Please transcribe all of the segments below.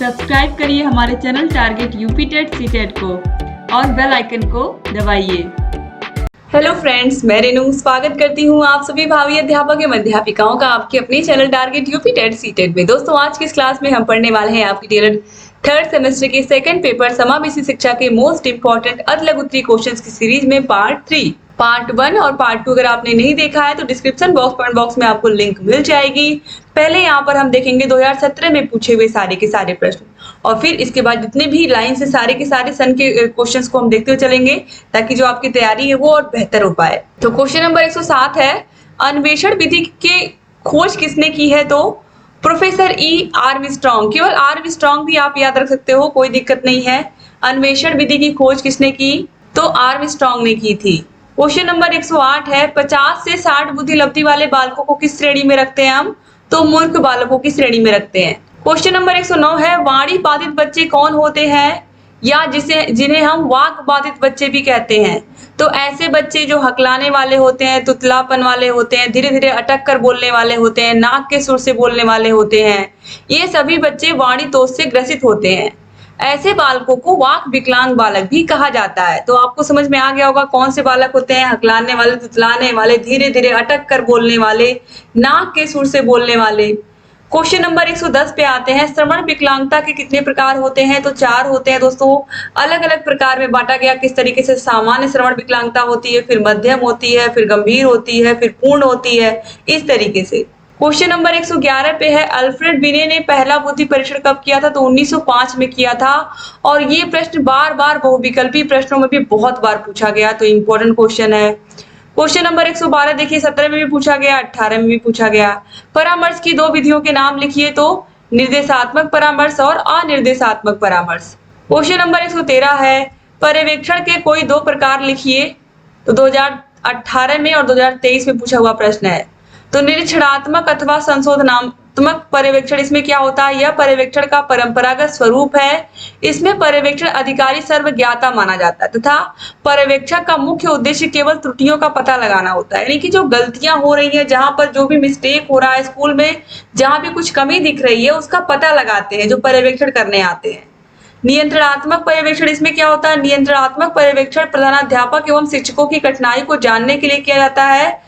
Subscribe करिए हमारे channel target UP TET CTET को और बेल आइकन को दबाइए। हेलो फ्रेंड्स, मैं रेनू स्वागत करती हूँ आप सभी भावी अध्यापक एवं अध्यापिकाओं का आपके अपने channel target UP TET CTET में। दोस्तों, आज की इस क्लास में हम पढ़ने वाले हैं आपकी टीएलएड थर्ड सेमेस्टर के सेकंड पेपर समावेशी शिक्षा के मोस्ट इंपॉर्टेंट अतिलघुत्तरीय क्वेश्चंस की सीरीज में पार्ट 1 और पार्ट 2 अगर आपने नहीं देखा है तो डिस्क्रिप्शन कमेंट बॉक्स में आपको लिंक मिल जाएगी। पहले यहाँ पर हम देखेंगे 2017 में पूछे हुए सारे के सारे प्रश्न और फिर इसके बाद जितने भी लाइन से सारे के सारे सन के क्वेश्चंस को हम देखते हुए चलेंगे ताकि जो आपकी तैयारी है वो और बेहतर हो पाए। तो क्वेश्चन नंबर 107 है, अन्वेषण विधि के खोज किसने की है? तो प्रोफेसर ई आर्मस्ट्रांग। केवल आर्मस्ट्रांग भी आप याद रख सकते हो, कोई दिक्कत नहीं है। अन्वेषण विधि की खोज किसने की? तो आर्मस्ट्रांग ने की थी। क्वेश्चन नंबर 108 है, 50 से 60 बुद्धि लब्धि वाले बालकों को किस श्रेणी में रखते हैं हम? तो मूर्ख बालकों की श्रेणी में रखते हैं। क्वेश्चन नंबर 109 है, वाणी बाधित बच्चे कौन होते हैं या जिन्हें हम वाक बाधित बच्चे भी कहते हैं? तो ऐसे बच्चे जो हकलाने वाले होते हैं, तुतलापन वाले होते हैं, धीरे धीरे अटक कर बोलने वाले होते हैं, नाक के सुर से बोलने वाले होते हैं, ये सभी बच्चे वाणी दोष से ग्रसित होते हैं। ऐसे बालकों को वाक विकलांग बालक भी कहा जाता है। तो आपको समझ में आ गया होगा कौन से बालक होते हैं? हकलाने वाले, तुतलाने वाले, धीरे धीरे अटक कर बोलने वाले, नाक के सुर से बोलने वाले। क्वेश्चन नंबर 110 पे आते हैं, श्रवण विकलांगता के कितने प्रकार होते हैं? तो 4 होते हैं दोस्तों। अलग अलग प्रकार में बांटा गया किस तरीके से। सामान्य श्रवण विकलांगता होती है, फिर मध्यम होती है, फिर गंभीर होती है, फिर पूर्ण होती है, इस तरीके से। क्वेश्चन नंबर 111 पे है, अल्फ्रेड बिने ने पहला बुद्धि परीक्षण कब किया था? तो 1905 में किया था और ये प्रश्न बार बार बहुविकल्पी प्रश्नों में भी बहुत बार पूछा गया, तो इंपॉर्टेंट क्वेश्चन है। क्वेश्चन नंबर 112 देखिए, 17 में भी पूछा गया, 18 में भी पूछा गया। परामर्श की 2 विधियों के नाम लिखिए। तो निर्देशात्मक परामर्श और अनिर्देशात्मक परामर्श। क्वेश्चन नंबर 113 है, पर्यवेक्षण के कोई 2 प्रकार लिखिए। तो 2018 में और 2023 में पूछा हुआ प्रश्न है। तो निरीक्षणात्मक अथवा संशोधनात्मक पर्यवेक्षण, इसमें क्या होता है? यह पर्यवेक्षण का परंपरागत स्वरूप है। इसमें पर्यवेक्षण अधिकारी सर्वज्ञाता माना जाता है तथा पर्यवेक्षक का मुख्य उद्देश्य केवल त्रुटियों का पता लगाना होता है, यानी कि जो गलतियां हो रही है, जहां पर जो भी मिस्टेक हो रहा है स्कूल में, जहां भी कुछ कमी दिख रही है उसका पता लगाते हैं जो पर्यवेक्षण करने आते हैं। नियंत्रणात्मक पर्यवेक्षण, इसमें क्या होता है? नियंत्रणात्मक पर्यवेक्षण प्रधानाध्यापक एवं शिक्षकों की कठिनाई को जानने के लिए किया जाता है।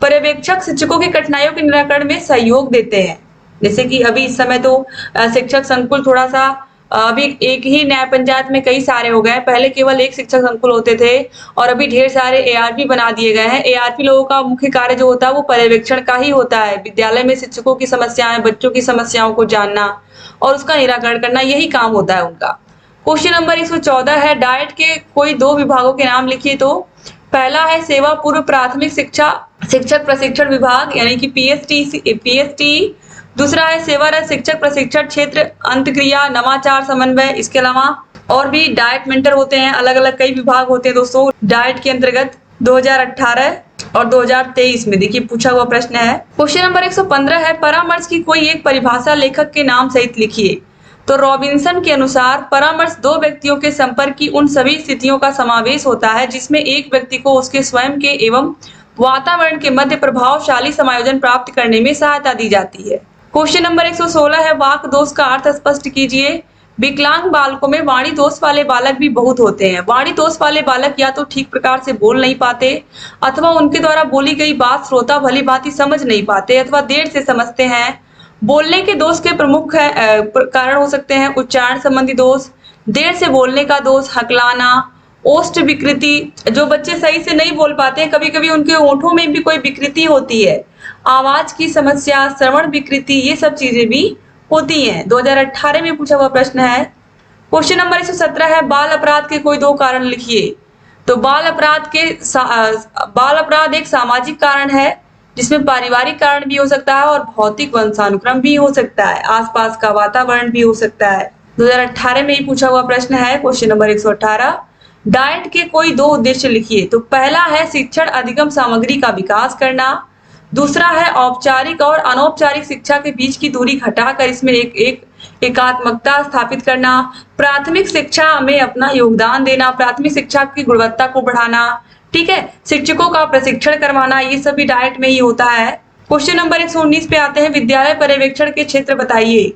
पर्यवेक्षक शिक्षकों की कठिनाइयों के निराकरण में सहयोग देते हैं। जैसे कि अभी इस समय तो शिक्षक संकुल थोड़ा सा अभी एक ही न्याय पंचायत में कई सारे हो गए। पहले केवल एक शिक्षक संकुल होते थे और अभी ढेर सारे एआरपी बना दिए गए हैं। एआरपी लोगों का मुख्य कार्य जो होता है वो पर्यवेक्षण का ही होता है। विद्यालय में शिक्षकों की समस्याएं, बच्चों की समस्याओं को जानना और उसका निराकरण करना, यही काम होता है उनका। क्वेश्चन नंबर 114 है, डाइट के कोई 2 विभागों के नाम लिखिए। तो पहला है सेवा पूर्व प्राथमिक शिक्षा शिक्षक प्रशिक्षण विभाग, यानी कि पीएसटी। दूसरा है सेवारत शिक्षक प्रशिक्षण क्षेत्र अंतक्रिया नवाचार समन्वय। इसके अलावा और भी डाइट मेंटर होते हैं, अलग अलग कई विभाग होते हैं दोस्तों डाइट के अंतर्गत। 2018 और 2023 में देखिए पूछा हुआ प्रश्न है। क्वेश्चन नंबर 115 है, परामर्श की कोई एक परिभाषा लेखक के नाम सहित लिखिए। तो रॉबिन्सन के अनुसार परामर्श 2 व्यक्तियों के संपर्क की उन सभी स्थितियों का समावेश होता है जिसमें एक व्यक्ति को उसके स्वयं के एवं वातावरण के मध्य प्रभावशाली समायोजन प्राप्त करने में सहायता दी जाती है। क्वेश्चन नंबर 116 है, वाक दोष का अर्थ स्पष्ट कीजिए। विकलांग बालकों में वाणी दोष वाले बालक भी बहुत होते हैं। वाणी दोष वाले बालक या तो ठीक प्रकार से बोल नहीं पाते अथवा उनके द्वारा बोली गई बात श्रोता भली भांति समझ नहीं पाते अथवा देर से समझते हैं। बोलने के दोष के प्रमुख कारण हो सकते हैं उच्चारण संबंधी दोष, देर से बोलने का दोष, हकलाना, ओष्ठ विकृति, जो बच्चे सही से नहीं बोल पाते हैं, कभी कभी उनके होठों में भी कोई विकृति होती है, आवाज की समस्या, श्रवण विकृति, ये सब चीजें भी होती हैं। 2018 में पूछा हुआ प्रश्न है। क्वेश्चन नंबर 117 है, बाल अपराध के कोई 2 कारण लिखिए। तो बाल अपराध एक सामाजिक कारण है जिसमें पारिवारिक कारण भी हो सकता है और भौतिक वंशानुक्रम भी हो सकता है, आसपास का वातावरण भी हो सकता है। 2018 में ही पूछा हुआ प्रश्न है। क्वेश्चन नंबर 118, डाइट के कोई 2 उद्देश्य लिखिए। तो पहला है शिक्षण अधिगम सामग्री का विकास करना। दूसरा है औपचारिक और अनौपचारिक शिक्षा के बीच की दूरी घटाकर इसमें एकात्मकता स्थापित करना। प्राथमिक शिक्षा में अपना योगदान देना, प्राथमिक शिक्षा की गुणवत्ता को बढ़ाना, ठीक है, शिक्षकों का प्रशिक्षण करवाना, ये सभी डाइट में ही होता है। क्वेश्चन नंबर 119 पे आते हैं, विद्यालय पर्यवेक्षण के क्षेत्र बताइए।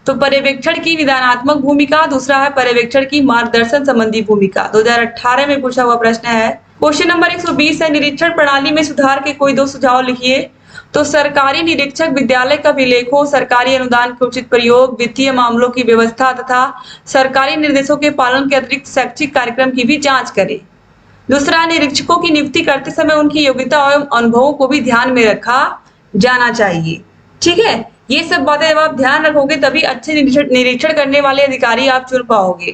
तो पर्यवेक्षण की निदानात्मक भूमिका, दूसरा है पर्यवेक्षण की मार्गदर्शन संबंधी भूमिका। 2018 में पूछा हुआ प्रश्न है। क्वेश्चन नंबर 120 है, निरीक्षण प्रणाली में सुधार के कोई 2 सुझाव लिखिए। तो सरकारी निरीक्षक विद्यालय का विलेख हो, सरकारी अनुदान के उचित प्रयोग, वित्तीय मामलों की व्यवस्था तथा सरकारी निर्देशों के पालन के अतिरिक्त शैक्षिक कार्यक्रम की भी जांच करे। दूसरा, निरीक्षकों की नियुक्ति करते समय उनकी योग्यता एवं अनुभवों को भी ध्यान में रखा जाना चाहिए। ठीक है, ये सब बातें जब आप ध्यान रखोगे तभी अच्छे निरीक्षण करने वाले अधिकारी आप चुन पाओगे।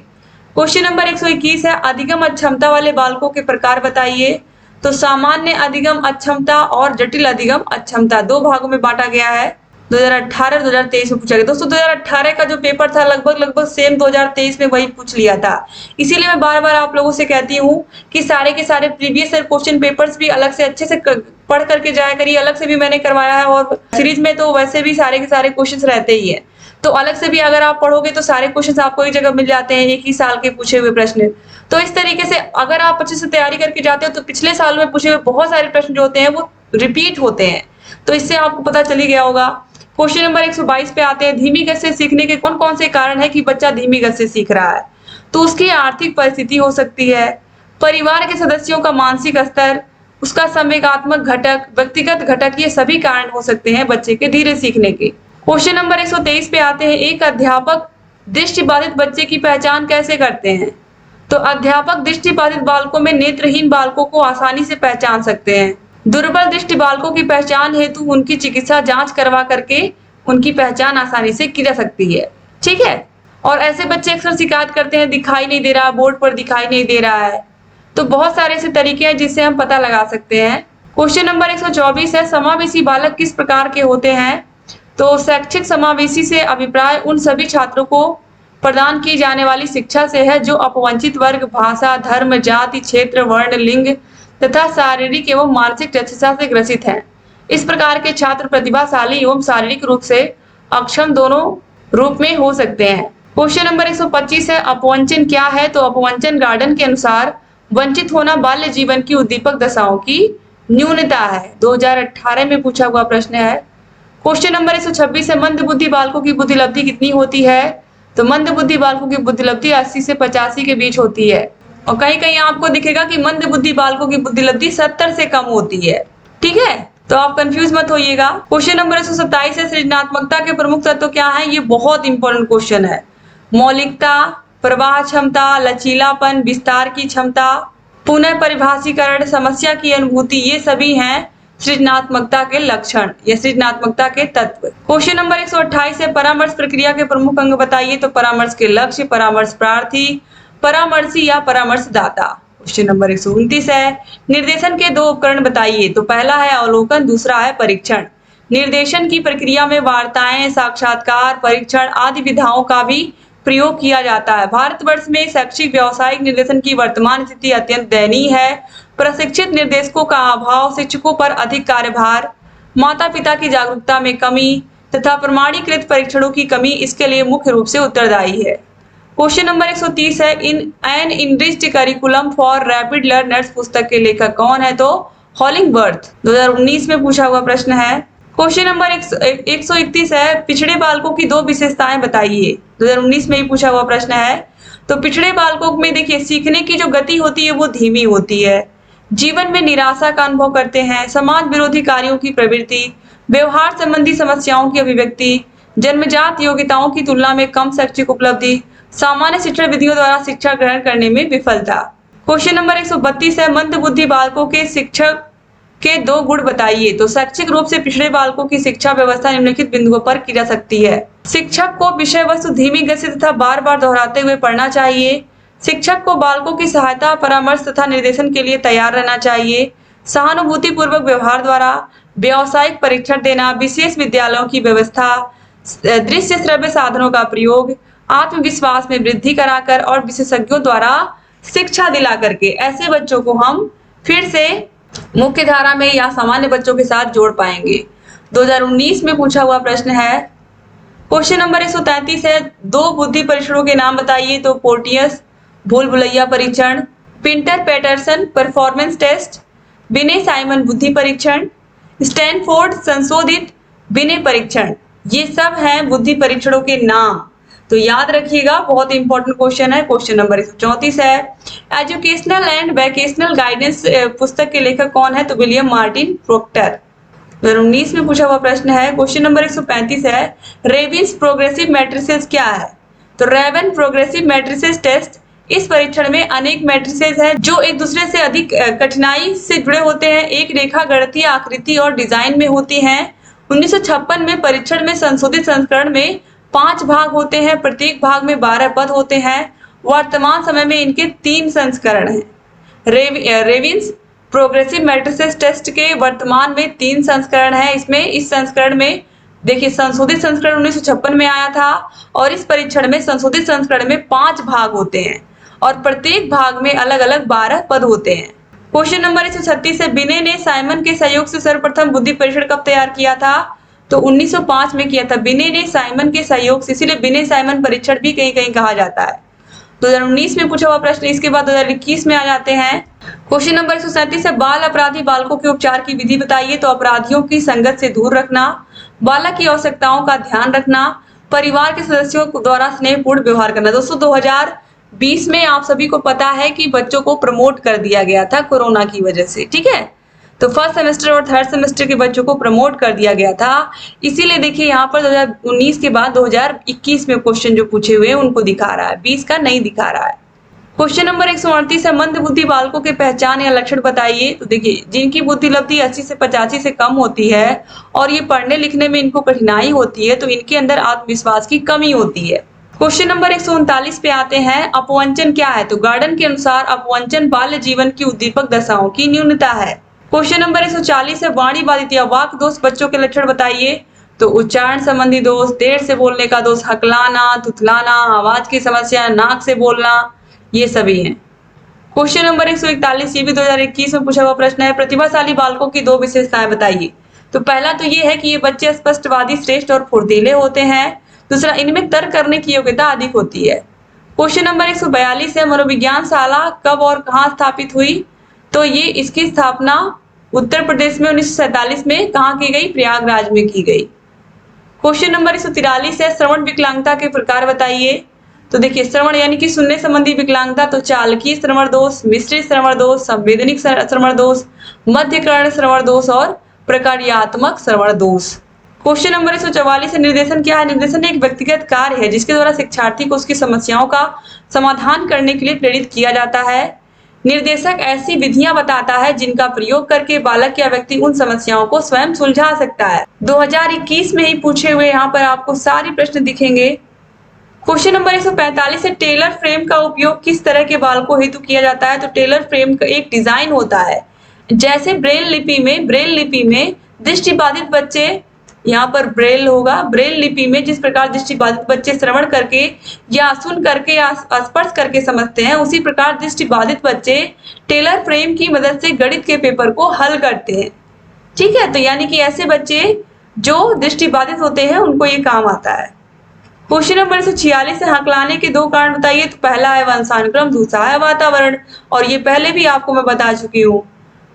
क्वेश्चन नंबर 121 है, अधिगम अक्षमता वाले बालकों के प्रकार बताइए। तो सामान्य अधिगम अक्षमता और जटिल अधिगम अक्षमता 2 भागों में बांटा गया है। 2018 और 2023 में पूछा गया। दोस्तों 2018 का जो पेपर था लगभग सेम 2023 में वही पूछ लिया था। इसीलिए मैं बार बार आप लोगों से कहती हूँ कि सारे के सारे प्रीवियस ईयर क्वेश्चन पेपर्स भी अलग से अच्छे से पढ़ करके जाया करिए। अलग से भी मैंने करवाया है और सीरीज में तो वैसे भी सारे के सारे क्वेश्चन रहते ही है, तो अलग से भी अगर आप पढ़ोगे तो सारे क्वेश्चन आपको एक जगह मिल जाते हैं, एक ही साल के पूछे हुए प्रश्न। तो इस तरीके से अगर आप अच्छे से तैयारी करके जाते हो तो पिछले साल में पूछे हुए बहुत सारे प्रश्न जो होते हैं वो रिपीट होते हैं, तो इससे आपको पता चल ही गया होगा। क्वेश्चन नंबर 122 पे आते हैं, धीमी गति से सीखने के कौन कौन से कारण है कि बच्चा धीमी गति से सीख रहा है। तो उसकी आर्थिक परिस्थिति हो सकती है, परिवार के सदस्यों का मानसिक स्तर, उसका संवेगात्मक घटक, व्यक्तिगत घटक, ये सभी कारण हो सकते हैं बच्चे के धीरे सीखने के। क्वेश्चन नंबर 123 पे आते हैं, एक अध्यापक दृष्टिबाधित बच्चे की पहचान कैसे करते हैं। तो अध्यापक दृष्टिबाधित बालकों में नेत्रहीन बालकों को आसानी से पहचान सकते हैं। दुर्बल दृष्टि बालकों की पहचान हेतु उनकी चिकित्सा जांच करवा करके उनकी पहचान आसानी से की जा सकती है। ठीक है, और ऐसे बच्चे अक्सर शिकायत करते हैं दिखाई नहीं दे रहा, बोर्ड पर दिखाई नहीं दे रहा है। तो बहुत सारे ऐसे तरीके हैं जिससे हम पता लगा सकते हैं। क्वेश्चन नंबर 124 है, समावेशी बालक किस प्रकार के होते हैं। तो शैक्षिक समावेशी से अभिप्राय उन सभी छात्रों को प्रदान की जाने वाली शिक्षा से है जो अपवंचित वर्ग, भाषा, धर्म, जाति, क्षेत्र, वर्ण, लिंग तथा शारीरिक एवं मानसिक दक्षता से ग्रसित हैं। इस प्रकार के छात्र प्रतिभाशाली एवं शारीरिक रूप से अक्षम दोनों रूप में हो सकते हैं। क्वेश्चन नंबर 125 है, अपवंचन क्या है। तो अपवंचन गार्डन के अनुसार वंचित होना बाल्य जीवन की उद्दीपक दशाओं की न्यूनता है। 2018 में पूछा हुआ प्रश्न है। क्वेश्चन नंबर 126 है, मंद बुद्धि बालकों की बुद्धिलब्धि कितनी होती है। तो मंद बुद्धि बालकों की बुद्धिलब्धि 80 से 85 के बीच होती है, और कहीं कहीं आपको दिखेगा कि मंद बुद्धि बालकों की बुद्धिलब्धि 70 से कम होती है। ठीक है, तो आप कंफ्यूज मत होइएगा। क्वेश्चन नंबर 127 है, सृजनात्मकता के प्रमुख तत्व क्या हैं। ये बहुत इंपॉर्टेंट क्वेश्चन है। मौलिकता, प्रवाह क्षमता, लचीलापन, विस्तार की क्षमता, पुनः परिभाषीकरण, समस्या की अनुभूति, ये सभी हैं सृजनात्मकता के लक्षण या सृजनात्मकता के तत्व। क्वेश्चन नंबर 128 है, परामर्श प्रक्रिया के प्रमुख अंग बताइए। तो परामर्श के लक्ष्य, परामर्श प्रार्थी, परामर्शी या परामर्शदाता। क्वेश्चन नंबर 129 है, निर्देशन के 2 उपकरण बताइए। तो पहला है अवलोकन, दूसरा है परीक्षण। निर्देशन की प्रक्रिया में वार्ताएं, साक्षात्कार, परीक्षण आदि विधाओं का भी प्रयोग किया जाता है। भारतवर्ष में शैक्षिक व्यावसायिक निर्देशन की वर्तमान स्थिति अत्यंत दयनीय है। प्रशिक्षित निर्देशकों का अभाव, शिक्षकों पर अधिक कार्यभार, माता पिता की जागरूकता में कमी तथा प्रमाणीकृत परीक्षणों की कमी इसके लिए मुख्य रूप से उत्तरदायी है। क्वेश्चन नंबर 130 है, in an enriched curriculum for rapid learners पुस्तक के लेखक कौन है। तो हॉलिंगवर्थ 2019 में पूछा हुआ प्रश्न है। क्वेश्चन नंबर 131 है, पिछड़े बालकों की 2 विशेषताएं बताइए। 2019 में ही पूछा हुआ प्रश्न है। तो पिछड़े बालकों में देखिए सीखने की जो गति होती है वो धीमी होती है, जीवन में निराशा का अनुभव करते हैं, समाज विरोधी कार्यों की प्रवृत्ति, व्यवहार संबंधी समस्याओं की अभिव्यक्ति, जन्मजात योग्यताओं की तुलना में कम शैक्षिक उपलब्धि, सामान्य शिक्षण विधियों द्वारा शिक्षा ग्रहण करने में विफलता। क्वेश्चन नंबर 132 है, मंद बुद्धि बालकों के शिक्षक के 2 गुण बताइए। तो शैक्षिक रूप से पिछड़े बालकों की शिक्षा व्यवस्था निम्नलिखित बिंदुओं पर की जा सकती है। शिक्षक को विषय वस्तु धीमी गति से तथा बार बार दोहराते हुए पढ़ना चाहिए। शिक्षक को बालकों की सहायता, परामर्श तथा निर्देशन के लिए तैयार रहना चाहिए। सहानुभूतिपूर्वक व्यवहार द्वारा व्यावसायिक परीक्षण देना, विशेष विद्यालयों की व्यवस्था, दृश्य श्रव्य साधनों का प्रयोग, आत्मविश्वास में वृद्धि कराकर और विशेषज्ञों द्वारा शिक्षा दिला करके ऐसे बच्चों को हम फिर से मुख्य धारा में या सामान्य बच्चों के साथ जोड़ पाएंगे। 2019 में पूछा हुआ प्रश्न है। क्वेश्चन नंबर 133 है, 2 बुद्धि परीक्षणों के नाम बताइए। तो पोर्टियस भूल भुलैया परीक्षण, पिंटर पैटरसन परफॉर्मेंस टेस्ट, बिने साइमन बुद्धि परीक्षण, स्टैनफोर्ड संशोधित बिने परीक्षण। ये सब हैं बुद्धि परीक्षणों के नाम। तो याद रखिएगा, बहुत इंपॉर्टेंट क्वेश्चन है। क्वेश्चन नंबर 134 है, एजुकेशनल एंड वैकेशनल गाइडेंस पुस्तक के लेखक कौन है? तो विलियम मार्टिन प्रोक्टर। 2019 में पूछा हुआ प्रश्न है। क्वेश्चन नंबर 135 है, रेविन्स प्रोग्रेसिव मैट्रिसेस क्या है? तो रेवन प्रोग्रेसिव मैट्रिसेस टेस्ट, इस परीक्षण में अनेक मैट्रिसेस हैं जो एक दूसरे से अधिक कठिनाई से जुड़े होते हैं, एक रेखा गणितीय आकृति और डिजाइन में होती हैं। 1956 में परीक्षण में संशोधित संस्करण में 5 भाग होते हैं, प्रत्येक भाग में 12 पद होते हैं। वर्तमान समय में इनके 3 संस्करण हैं। रेविन्स प्रोग्रेसिव मैट्रिसेस टेस्ट के वर्तमान में 3 संस्करण है। इस संस्करण में देखिए, संशोधित संस्करण 1956 में आया था और इस परीक्षण में संशोधित संस्करण में 5 भाग होते हैं और प्रत्येक भाग में अलग अलग 12 पद होते हैं। क्वेश्चन नंबर 136 है, बिने ने साइमन के सहयोग से सर्वप्रथम बुद्धि परीक्षण कब तैयार किया था? तो 1905 में किया था। बिने ने साइमन के सहयोग से, इसीलिए बिने साइमन परीक्षण भी कहीं कहीं कहा जाता है। 2019 में पूछा हुआ प्रश्न। इसके बाद 2021 में आ जाते हैं। क्वेश्चन नंबर 137 है, बाल अपराधी बालकों के उपचार की विधि बताइए। तो अपराधियों की संगत से दूर रखना, बालक की आवश्यकताओं का ध्यान रखना, परिवार के सदस्यों द्वारा स्नेहपूर्ण व्यवहार करना। दोस्तों 2020 में आप सभी को पता है कि बच्चों को प्रमोट कर दिया गया था कोरोना की वजह से, ठीक है। तो फर्स्ट सेमेस्टर और थर्ड सेमेस्टर के बच्चों को प्रमोट कर दिया गया था, इसीलिए देखिए यहाँ पर 2019 के बाद 2021 में क्वेश्चन जो पूछे हुए हैं उनको दिखा रहा है, 20 का नहीं दिखा रहा है। क्वेश्चन नंबर 138 है, मंद बुद्धि बालकों के पहचान या लक्षण बताइए। तो देखिए, जिनकी बुद्धि लब्धि 80 से 85 से कम होती है और ये पढ़ने लिखने में इनको कठिनाई होती है, तो इनके अंदर आत्मविश्वास की कमी होती है। क्वेश्चन नंबर 139 पे आते हैं, अपवंचन क्या है? तो गार्डन के अनुसार अपवंचन बाल्य जीवन की उद्दीपक दशाओं की न्यूनता है। क्वेश्चन नंबर 140 है, वाणी बाधित या वाक दोष बच्चों के लक्षण बताइए। तो उच्चारण संबंधी दोष, देर से बोलने का दोष, हकलाना, थुथलाना, आवाज की समस्या, नाक से बोलना, ये सभी हैं। क्वेश्चन नंबर 141, ये भी 2021 में पूछा हुआ प्रश्न है, प्रतिभाशाली बालकों की 2 विशेषताएं बताइए। तो पहला तो ये है कि ये बच्चे स्पष्टवादी, श्रेष्ठ और फुर्तीले होते हैं। दूसरा, इनमें तर्क करने की योग्यता अधिक होती है। क्वेश्चन नंबर 142 है, मनोविज्ञान शाला कब और कहाँ स्थापित हुई? तो ये इसकी स्थापना उत्तर प्रदेश में 1947 में कहाँ की गई? प्रयागराज में की गई। क्वेश्चन नंबर 143 है, श्रवण विकलांगता के प्रकार बताइए। तो देखिए, श्रवण यानी कि सुनने संबंधी विकलांगता, तो चालकीय श्रवण दोष, मिश्रित श्रवण दोष, संवेदनिक श्रवण दोष, मध्यकर्ण श्रवण दोष और प्रकार्यात्मक श्रवण दोष। क्वेश्चन नंबर 144 है, निर्देशन क्या है? निर्देशन एक व्यक्तिगत कार्य है जिसके द्वारा शिक्षार्थी को उसकी समस्याओं का समाधान करने के लिए प्रेरित किया जाता है। निर्देशक ऐसी विधियां बताता है जिनका प्रयोग करके बालक या व्यक्ति उन समस्याओं को स्वयं सुलझा सकता है। 2021 में ही पूछे हुए यहाँ पर आपको सारे प्रश्न दिखेंगे। क्वेश्चन नंबर 145 है, टेलर फ्रेम का उपयोग किस तरह के बालकों हेतु किया जाता है? तो टेलर फ्रेम का एक डिजाइन होता है, जैसे ब्रेल लिपि में दृष्टिबाधित बच्चे, यहाँ पर ब्रेल होगा, ब्रेल लिपि में जिस प्रकार दृष्टिबाधित बच्चे श्रवण करके या सुन करके या स्पर्श करके समझते हैं, उसी प्रकार दृष्टिबाधित बच्चे टेलर फ्रेम की मदद से गणित के पेपर को हल करते हैं, ठीक है। तो यानी कि ऐसे बच्चे जो दृष्टिबाधित होते हैं उनको ये काम आता है। क्वेश्चन नंबर 146 है, हकलाने के 2 कारण बताइए। तो पहला है वंशानुक्रम, दूसरा है वातावरण, और ये पहले भी आपको मैं बता चुकी हूँ।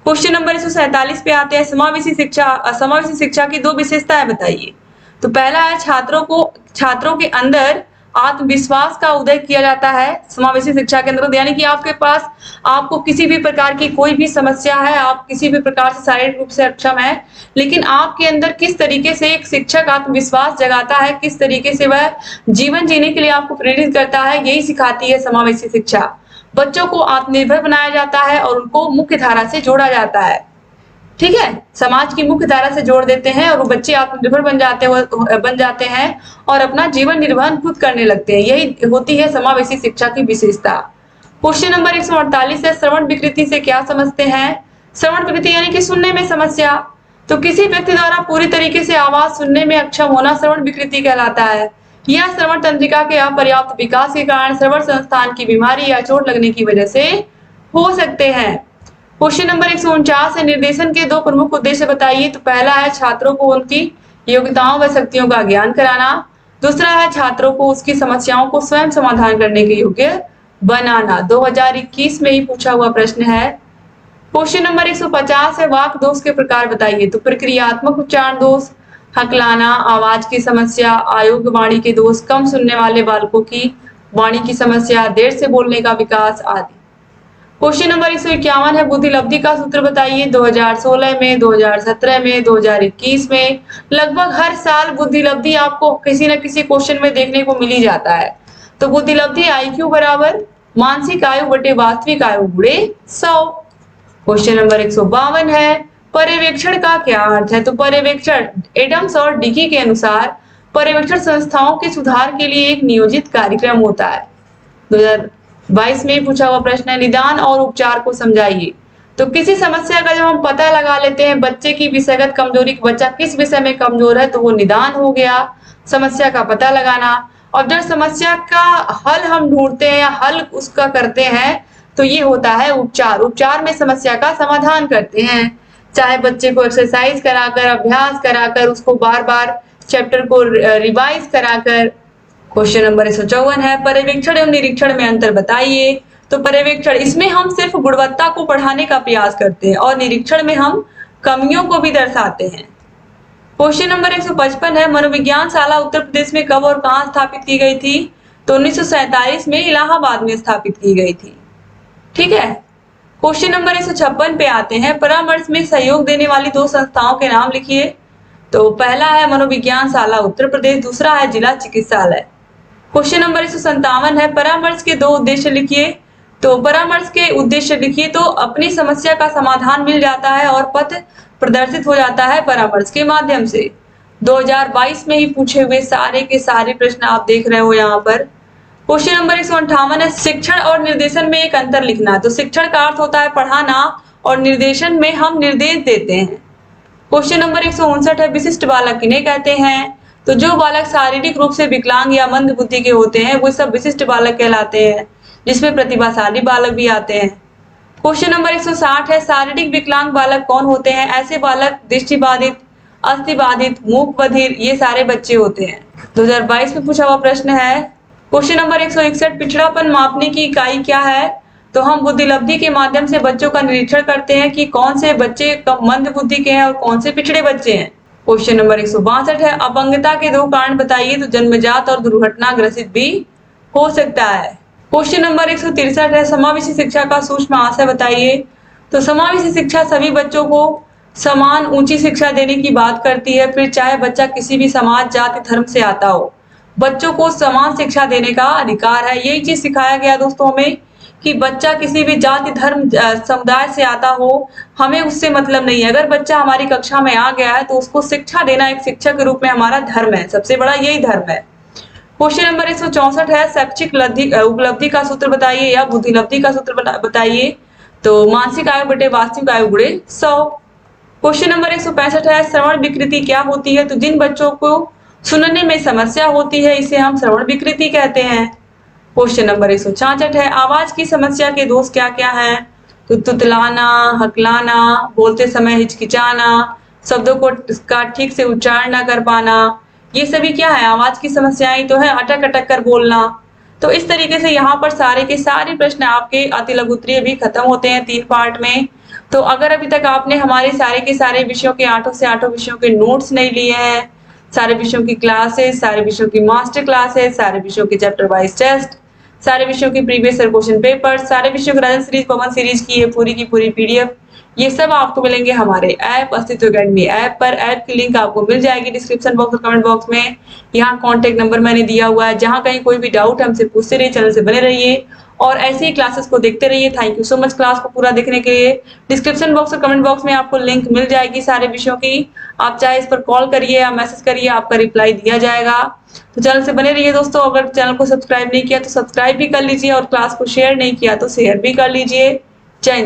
क्वेश्चन नंबर 147 पे आते हैं, समावेशी शिक्षा, असमावेशी शिक्षा की 2 विशेषताएं बताइए। तो पहला है, छात्रों के अंदर आत्मविश्वास का उदय किया जाता है समावेशी शिक्षा के अंदर। यानी कि आपको किसी भी प्रकार की कोई भी समस्या है, आप किसी भी प्रकार से शारीरिक रूप से अक्षम है, लेकिन आपके अंदर किस तरीके से एक शिक्षक आत्मविश्वास जगाता है, किस तरीके से वह जीवन जीने के लिए आपको प्रेरित करता है, यही सिखाती है समावेशी शिक्षा। बच्चों को आत्मनिर्भर बनाया जाता है और उनको मुख्य धारा से जोड़ा जाता है, ठीक है। समाज की मुख्य धारा से जोड़ देते हैं और वो बच्चे आत्मनिर्भर बन जाते हैं और अपना जीवन निर्वहन खुद करने लगते हैं। यही होती है समावेशी शिक्षा की विशेषता। क्वेश्चन नंबर 148 है, श्रवण विकृति से क्या समझते हैं? श्रवण विकृति यानी कि सुनने में समस्या। तो किसी व्यक्ति द्वारा पूरी तरीके से आवाज सुनने में अक्षम होना श्रवण विकृति कहलाता है। यह श्रवण तंत्रिका के अपर्याप्त विकास के कारण श्रवण संस्थान की बीमारी या चोट लगने की वजह से हो सकते हैं। क्वेश्चन नंबर 149 है, निर्देशन के 2 प्रमुख उद्देश्य बताइए। तो पहला है, छात्रों को उनकी योग्यताओं व शक्तियों का ज्ञान कराना। दूसरा है, छात्रों को उसकी समस्याओं को स्वयं समाधान करने के योग्य बनाना। 2021 में ही पूछा हुआ प्रश्न है। क्वेश्चन नंबर 150 है, वाक दोष के प्रकार बताइए। तो प्रक्रियात्मक उच्चारण दोष, हकलाना, आवाज की समस्या, अयोग्य वाणी के दोष, कम सुनने वाले बालकों की वाणी की समस्या, देर से बोलने का विकास आदि। क्वेश्चन नंबर 151 है बुद्धिलब्धि का सूत्र बताइए। 2016 में, 2017 में, 2021 में लगभग हर साल बुद्धिलब्धि आपको किसी न किसी क्वेश्चन में देखने को मिल ही जाता है। तो बुद्धिलब्धि आईक्यू बराबर मानसिक आयु बटे वास्तविक आयु गुणे 100। क्वेश्चन नंबर 152 है पर्यवेक्षण का क्या अर्थ है। तो पर्यवेक्षण एडम्स और डिकी के अनुसार पर्यवेक्षण संस्थाओं के सुधार के लिए एक नियोजित कार्यक्रम होता है। 2022 में पूछा हुआ प्रश्न है निदान और उपचार को समझाइए। तो किसी समस्या का जब हम पता लगा लेते हैं बच्चे की विषयगत कमजोरी, बच्चा किस विषय में कमजोर है, तो वो निदान हो गया, समस्या का पता लगाना। और जब समस्या का हल हम ढूंढते हैं या हल उसका करते हैं तो ये होता है उपचार। उपचार में समस्या का समाधान करते हैं, चाहे बच्चे को एक्सरसाइज कराकर, अभ्यास कराकर, उसको बार बार चैप्टर को रिवाइज कराकर। क्वेश्चन नंबर 154 है पर्यवेक्षण एवं निरीक्षण में अंतर बताइए। तो पर्यवेक्षण इसमें हम सिर्फ गुणवत्ता को बढ़ाने का प्रयास करते हैं और निरीक्षण में हम कमियों को भी दर्शाते हैं। क्वेश्चन नंबर 155 है मनोविज्ञान शाला उत्तर प्रदेश में कब और कहां स्थापित की गई थी। तो 1947 में इलाहाबाद में स्थापित की गई थी। ठीक है, क्वेश्चन नंबर 156 पे आते हैं परामर्श में सहयोग देने वाली दो संस्थाओं के नाम लिखिए। तो पहला है मनोविज्ञान शाला उत्तर प्रदेश, दूसरा है जिला चिकित्सालय। क्वेश्चन नंबर 157 है परामर्श के दो उद्देश्य लिखिए। तो परामर्श के उद्देश्य लिखिए तो अपनी समस्या का समाधान मिल जाता है और पथ प्रदर्शित हो जाता है परामर्श के माध्यम से। 2022 में ही पूछे हुए सारे के सारे प्रश्न आप देख रहे हो यहाँ पर। क्वेश्चन नंबर 158 है शिक्षण और निर्देशन में एक अंतर लिखना। तो शिक्षण का अर्थ होता है पढ़ाना और निर्देशन में हम निर्देश देते हैं। क्वेश्चन नंबर 159 है विशिष्ट बालक किन्हें कहते हैं। तो जो बालक शारीरिक रूप से विकलांग या मंद बुद्धि के होते हैं वो सब विशिष्ट बालक कहलाते हैं, जिसमें प्रतिभाशाली बालक भी आते हैं। क्वेश्चन नंबर 160 है शारीरिक विकलांग बालक कौन होते हैं। ऐसे बालक दृष्टिबाधित, अस्थिबाधित, मूक बधिर ये सारे बच्चे होते हैं। 2022 में पूछा हुआ प्रश्न है। क्वेश्चन नंबर 161 पिछड़ापन मापने की इकाई क्या है। तो हम बुद्धिलब्धि के माध्यम से बच्चों का निरीक्षण करते हैं कि कौन से बच्चे मंद बुद्धि के हैं और कौन से पिछड़े बच्चे हैं। क्वेश्चन नंबर 162 है अपंगता के दो कारण बताइए। तो जन्मजात और दुर्घटना ग्रसित भी हो सकता है। क्वेश्चन नंबर 163 है समावेशी शिक्षा का सूक्ष्म आशय बताइए। तो समावेशी शिक्षा सभी बच्चों को समान ऊंची शिक्षा देने की बात करती है, फिर चाहे बच्चा किसी भी समाज, जाति, धर्म से आता हो, बच्चों को समान शिक्षा देने का अधिकार है। यही चीज सिखाया गया दोस्तों हमें कि बच्चा किसी भी जाति, धर्म, समुदाय से आता हो, हमें उससे मतलब नहीं है। अगर बच्चा हमारी कक्षा में आ गया है तो उसको शिक्षा देना एक शिक्षक के रूप में हमारा धर्म है, सबसे बड़ा यही धर्म है। क्वेश्चन नंबर 164 है शैक्षिक उपलब्धि का सूत्र बताइए या बुद्धिलब्धि का सूत्र बताइए। तो मानसिक आयु बटे वास्तविक आयु गुणे 100। क्वेश्चन नंबर 165 है श्रवण विकृति क्या होती है। तो जिन बच्चों को सुनने में समस्या होती है इसे हम श्रवण विकृति कहते हैं। क्वेश्चन नंबर 166 है आवाज की समस्या के दोष क्या क्या हैं। तो तुतलाना, हकलाना, बोलते समय हिचकिचाना, शब्दों को का ठीक से उच्चारण न कर पाना, ये सभी क्या है आवाज की समस्याएं तो है। अटक अटक कर बोलना। तो इस तरीके से यहाँ पर सारे के सारे प्रश्न आपके अति लघु उत्तरीय भी खत्म होते हैं 3 पार्ट में। तो अगर अभी तक आपने हमारे सारे के सारे विषयों के 8 से 8 विषयों के नोट्स नहीं लिए हैं, सारे विषयों की क्लासेस, सारे विषयों की मास्टर क्लासेस, सारे विषयों के चैप्टर वाइज टेस्ट, सारे विषयों की प्रीवियस ईयर क्वेश्चन पेपर, सारे विषयों की राजन सीरीज, पवन सीरीज की ये पूरी की पूरी पीडीएफ, ये सब आपको मिलेंगे हमारे ऐप अस्तित्व अकेडमी ऐप पर। ऐप की लिंक आपको मिल जाएगी डिस्क्रिप्शन बॉक्स और कमेंट बॉक्स में। यहाँ कॉन्टेक्ट नंबर मैंने दिया हुआ है, जहाँ कहीं कोई भी डाउट हमसे पूछते रहिए। चैनल से बने रहिए और ऐसे ही क्लासेस को देखते रहिए। Thank you so much class को पूरा देखने के लिए। डिस्क्रिप्शन बॉक्स और कमेंट बॉक्स में आपको लिंक मिल जाएगी सारे विषयों की। आप चाहे इस पर कॉल करिए या मैसेज करिए, आपका रिप्लाई दिया जाएगा। तो चैनल से बने रहिए दोस्तों। अगर चैनल को सब्सक्राइब नहीं किया तो सब्सक्राइब भी कर लीजिए और क्लास को शेयर नहीं किया तो शेयर भी कर लीजिए। जय हिंद।